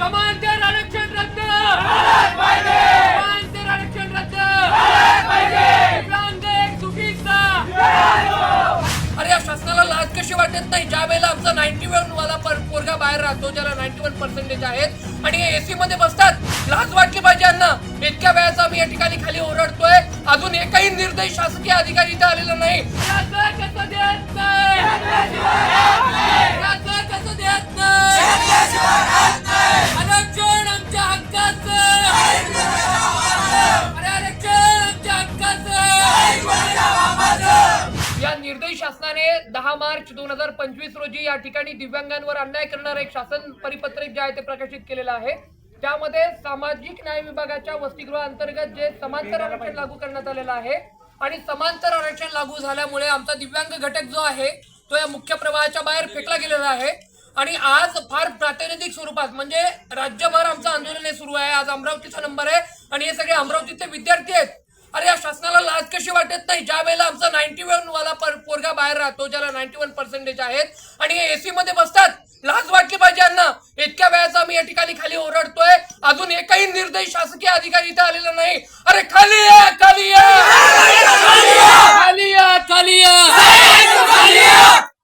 समांतर आरक्षण रद्द समांतर आरक्षण रद्द दिव्यांग एक चुकीचा। अरे या शासनाला लाज कशी वाटत नाही ज्या वेळेला आमचा 91 वाला पोरगा बाहेर राहतो ज्याला 91% आहेत आणि एसी मध्ये बसतात। लाज वाटली पाहिजे यांना। इतक्या वेळाचा आम्ही या ठिकाणी खाली ओरडतोय, अजून एकही निर्णय शासकीय अधिकारी इथे आलेला नाही। कसं देत नाही कसं देत नाही आरक्षण आमच्या हक्काचं, अरे आरक्षण आमच्या हक्काचं। या निर्दयी शासनाने 10 मार्च 2025 रोजी या ठिकाणी दिव्यांगांवर अन्याय करणारं एक शासन परिपत्रक जे आहे ते प्रकाशित केलेलं आहे। त्यामध्ये सामाजिक न्याय विभागाच्या वसतिगृहाअंतर्गत जे समांतर आरक्षण लागू करण्यात आलेलं आहे आणि समांतर आरक्षण लागू झाल्यामुळे आमचा दिव्यांग घटक जो आहे तो या मुख्य प्रवाहाच्या बाहेर फेकला गेलेला आहे। आणि आज फार प्रातिनिधिक स्वरूपात म्हणजे राज्यभर आमचं आंदोलन सुरू आहे। आज अमरावतीचा नंबर आहे आणि हे सगळे अमरावतीचे विद्यार्थी आहेत। अरे या शासनाला लाज कशी वाटत नाही ज्या वेळेला आमचा 91 वाला पोरगा बाहेर राहतो ज्याला 91% आहेत आणि एसी मध्ये बसतात। लाज वाटली पाहिजे यांना। इतक्या वेळाचा आम्ही या ठिकाणी खाली ओरडतोय, अजून एकही निर्णय शासकीय अधिकारी इथे आलेला नाही। अरे खाली या खाली या।